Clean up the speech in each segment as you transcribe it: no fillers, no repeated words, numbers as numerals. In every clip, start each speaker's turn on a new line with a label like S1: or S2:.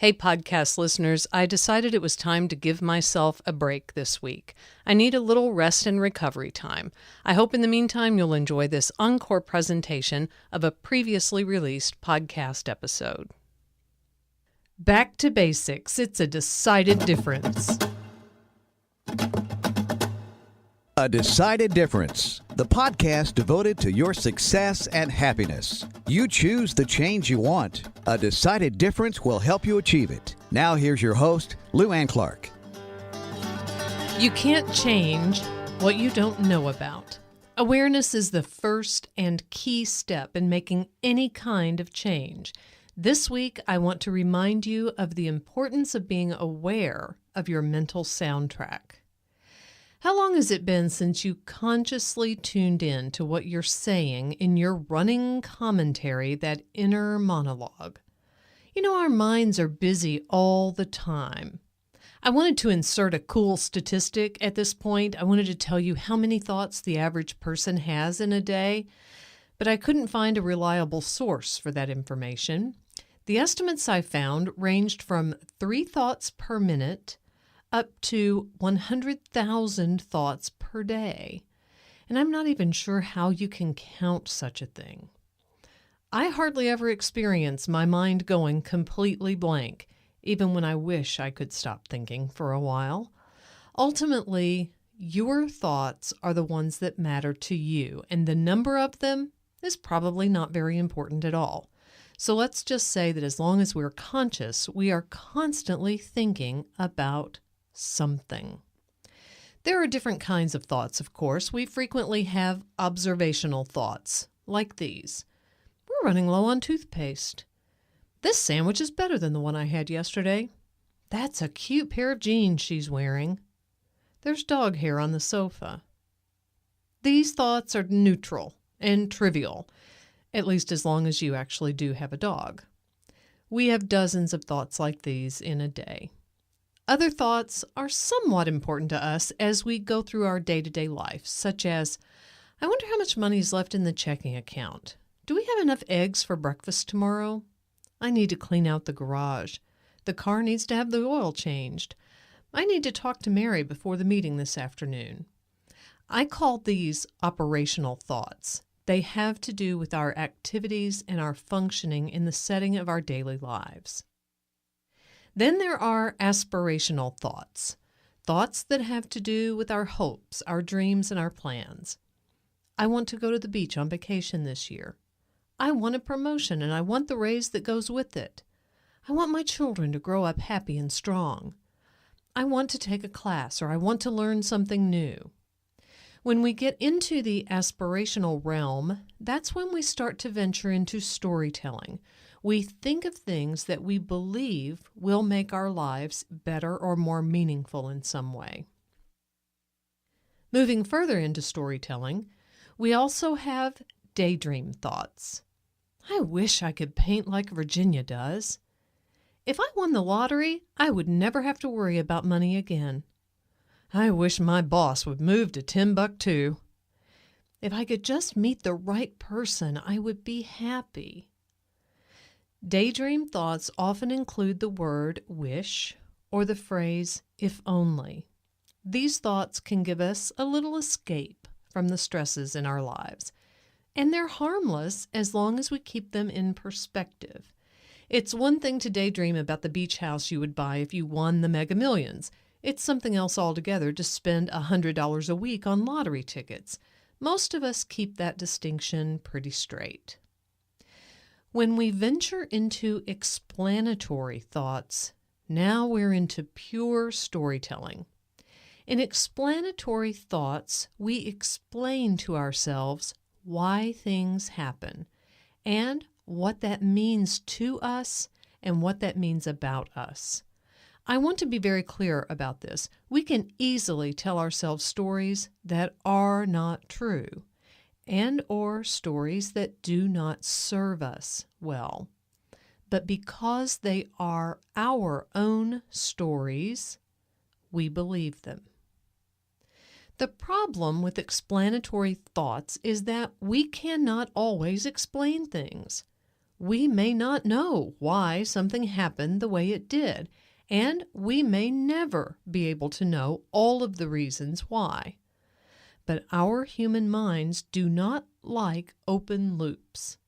S1: Hey, podcast listeners, I decided it was time to give myself a break this week. I need a little rest and recovery time. I hope in the meantime you'll enjoy this encore presentation of a previously released podcast episode. Back to basics. It's a decided difference.
S2: A Decided Difference, the podcast devoted to your success and happiness. You choose the change you want. A Decided Difference will help you achieve it. Now here's your host, Lou Ann Clark.
S1: You can't change what you don't know about. Awareness is the first and key step in making any kind of change. This week, I want to remind you of the importance of being aware of your mental soundtrack. How long has it been since you consciously tuned in to what you're saying in your running commentary, that inner monologue? You know, our minds are busy all the time. I wanted to insert a cool statistic at this point. I wanted to tell you how many thoughts the average person has in a day, but I couldn't find a reliable source for that information. The estimates I found ranged from 3 thoughts per minute up to 100,000 thoughts per day. And I'm not even sure how you can count such a thing. I hardly ever experience my mind going completely blank, even when I wish I could stop thinking for a while. Ultimately, your thoughts are the ones that matter to you, and the number of them is probably not very important at all. So let's just say that as long as we're conscious, we are constantly thinking about something. There are different kinds of thoughts, of course. We frequently have observational thoughts, like these. We're running low on toothpaste. This sandwich is better than the one I had yesterday. That's a cute pair of jeans she's wearing. There's dog hair on the sofa. These thoughts are neutral and trivial, at least as long as you actually do have a dog. We have dozens of thoughts like these in a day. Other thoughts are somewhat important to us as we go through our day-to-day life, such as, I wonder how much money is left in the checking account. Do we have enough eggs for breakfast tomorrow? I need to clean out the garage. The car needs to have the oil changed. I need to talk to Mary before the meeting this afternoon. I call these operational thoughts. They have to do with our activities and our functioning in the setting of our daily lives. Then there are aspirational thoughts, thoughts that have to do with our hopes, our dreams, and our plans. I want to go to the beach on vacation this year. I want a promotion, and I want the raise that goes with it. I want my children to grow up happy and strong. I want to take a class, or I want to learn something new. When we get into the aspirational realm, that's when we start to venture into storytelling. We think of things that we believe will make our lives better or more meaningful in some way. Moving further into storytelling, we also have daydream thoughts. I wish I could paint like Virginia does. If I won the lottery, I would never have to worry about money again. I wish my boss would move to Timbuktu. If I could just meet the right person, I would be happy. Daydream thoughts often include the word wish or the phrase if only. These thoughts can give us a little escape from the stresses in our lives, and they're harmless as long as we keep them in perspective. It's one thing to daydream about the beach house you would buy if you won the Mega Millions. It's something else altogether to spend $100 a week on lottery tickets. Most of us keep that distinction pretty straight. When we venture into explanatory thoughts, now we're into pure storytelling. In explanatory thoughts, we explain to ourselves why things happen and what that means to us and what that means about us. I want to be very clear about this. We can easily tell ourselves stories that are not true and or stories that do not serve us well. But because they are our own stories, we believe them. The problem with explanatory thoughts is that we cannot always explain things. We may not know why something happened the way it did, and we may never be able to know all of the reasons why. But our human minds do not like open loops.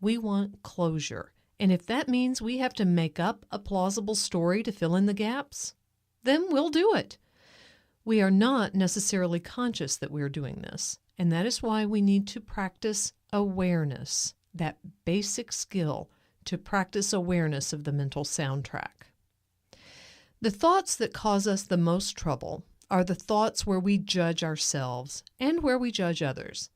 S1: We want closure, and if that means we have to make up a plausible story to fill in the gaps, then we'll do it. We are not necessarily conscious that we're doing this, and that is why we need to practice awareness, that basic skill to practice awareness of the mental soundtrack. The thoughts that cause us the most trouble are the thoughts where we judge ourselves and where we judge others.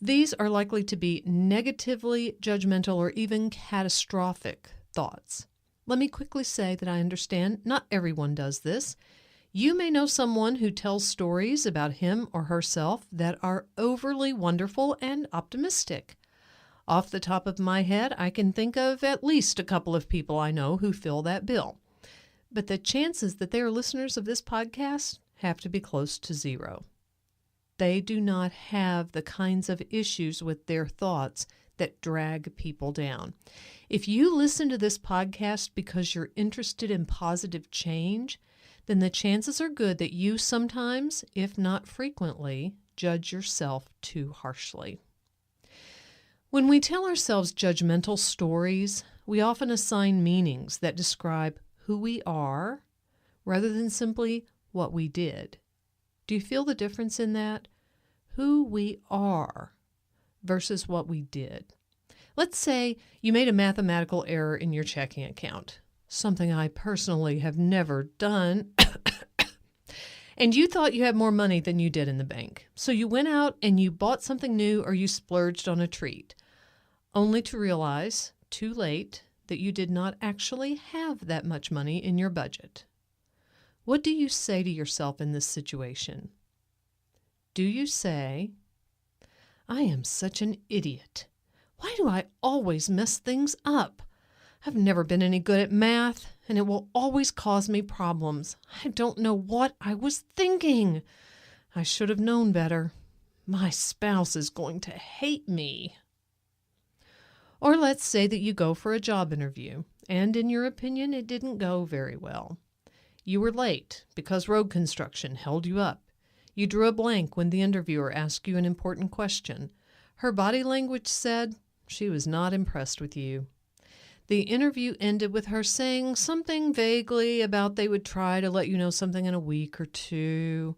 S1: These are likely to be negatively judgmental or even catastrophic thoughts. Let me quickly say that I understand not everyone does this. You may know someone who tells stories about him or herself that are overly wonderful and optimistic. Off the top of my head, I can think of at least a couple of people I know who fill that bill. But the chances that they are listeners of this podcast have to be close to zero. They do not have the kinds of issues with their thoughts that drag people down. If you listen to this podcast because you're interested in positive change, then the chances are good that you sometimes, if not frequently, judge yourself too harshly. When we tell ourselves judgmental stories, we often assign meanings that describe who we are rather than simply what we did. Do you feel the difference in that? Who we are versus what we did. Let's say you made a mathematical error in your checking account, something I personally have never done, and you thought you had more money than you did in the bank. So you went out and you bought something new or you splurged on a treat, only to realize, too late, that you did not actually have that much money in your budget. What do you say to yourself in this situation? Do you say, "I am such an idiot. Why do I always mess things up? I've never been any good at math, and it will always cause me problems. I don't know what I was thinking. I should have known better. My spouse is going to hate me." Or let's say that you go for a job interview, and in your opinion, it didn't go very well. You were late because road construction held you up. You drew a blank when the interviewer asked you an important question. Her body language said she was not impressed with you. The interview ended with her saying something vaguely about they would try to let you know something in a week or two.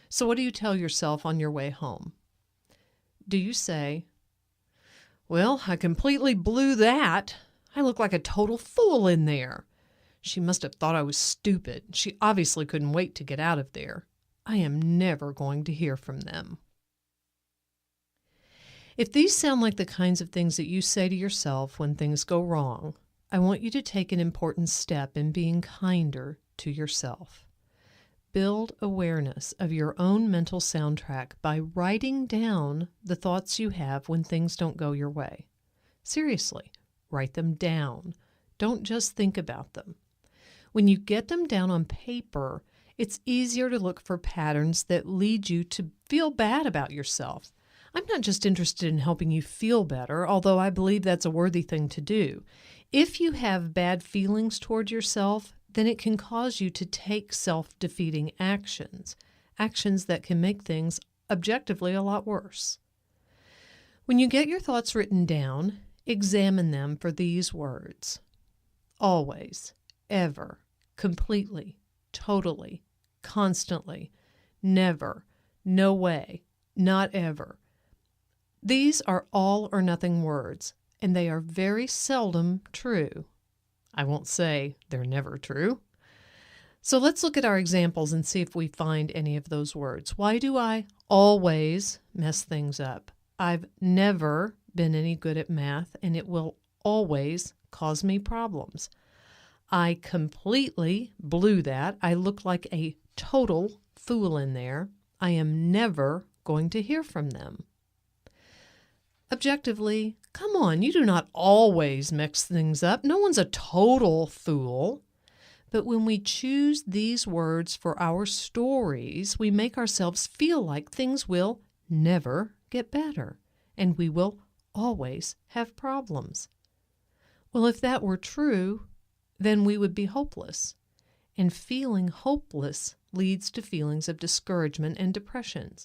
S1: So what do you tell yourself on your way home? Do you say, "Well, I completely blew that. I look like a total fool in there. She must have thought I was stupid. She obviously couldn't wait to get out of there. I am never going to hear from them." If these sound like the kinds of things that you say to yourself when things go wrong, I want you to take an important step in being kinder to yourself. Build awareness of your own mental soundtrack by writing down the thoughts you have when things don't go your way. Seriously, write them down. Don't just think about them. When you get them down on paper, it's easier to look for patterns that lead you to feel bad about yourself. I'm not just interested in helping you feel better, although I believe that's a worthy thing to do. If you have bad feelings toward yourself, then it can cause you to take self-defeating actions that can make things objectively a lot worse. When you get your thoughts written down, examine them for these words: always, ever, completely, totally, constantly, never, no way, not ever. These are all or nothing words, and they are very seldom true. I won't say they're never true. So let's look at our examples and see if we find any of those words. Why do I always mess things up? I've never been any good at math, and it will always cause me problems. I completely blew that. I look like a total fool in there. I am never going to hear from them. Objectively, come on, you do not always mix things up. No one's a total fool. But when we choose these words for our stories, we make ourselves feel like things will never get better, and we will always have problems. Well, if that were true, then we would be hopeless. And feeling hopeless leads to feelings of discouragement and depression,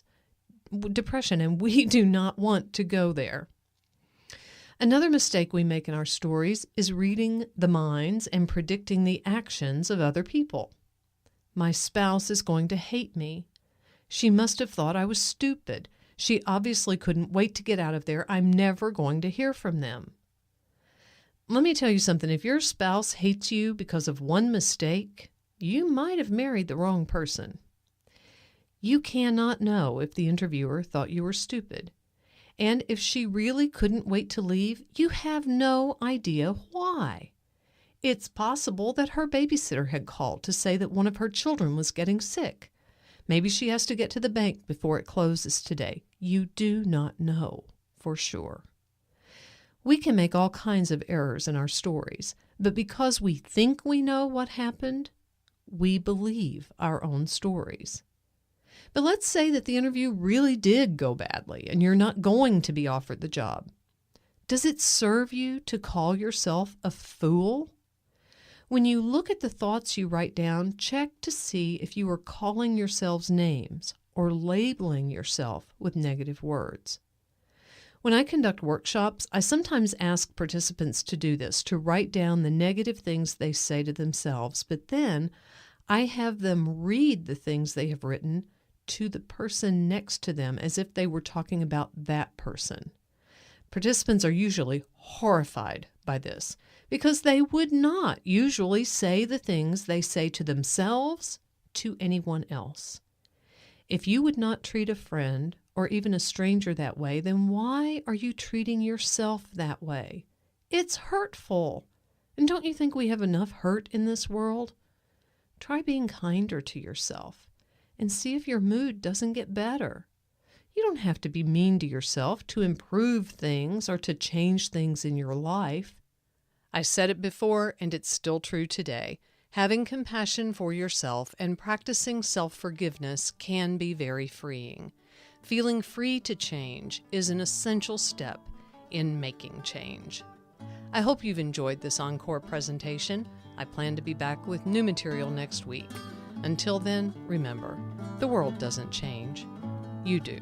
S1: and we do not want to go there. Another mistake we make in our stories is reading the minds and predicting the actions of other people. My spouse is going to hate me. She must have thought I was stupid. She obviously couldn't wait to get out of there. I'm never going to hear from them. Let me tell you something. If your spouse hates you because of one mistake, you might have married the wrong person. You cannot know if the interviewer thought you were stupid. And if she really couldn't wait to leave, you have no idea why. It's possible that her babysitter had called to say that one of her children was getting sick. Maybe she has to get to the bank before it closes today. You do not know for sure. We can make all kinds of errors in our stories, but because we think we know what happened, we believe our own stories. But let's say that the interview really did go badly and you're not going to be offered the job. Does it serve you to call yourself a fool? When you look at the thoughts you write down, check to see if you are calling yourselves names or labeling yourself with negative words. When I conduct workshops, I sometimes ask participants to do this, to write down the negative things they say to themselves, but then I have them read the things they have written to the person next to them as if they were talking about that person. Participants are usually horrified by this because they would not usually say the things they say to themselves to anyone else. If you would not treat a friend or even a stranger that way, then why are you treating yourself that way? It's hurtful. And don't you think we have enough hurt in this world? Try being kinder to yourself and see if your mood doesn't get better. You don't have to be mean to yourself to improve things or to change things in your life. I said it before, and it's still true today. Having compassion for yourself and practicing self-forgiveness can be very freeing. Feeling free to change is an essential step in making change. I hope you've enjoyed this encore presentation. I plan to be back with new material next week. Until then, remember, the world doesn't change. You do.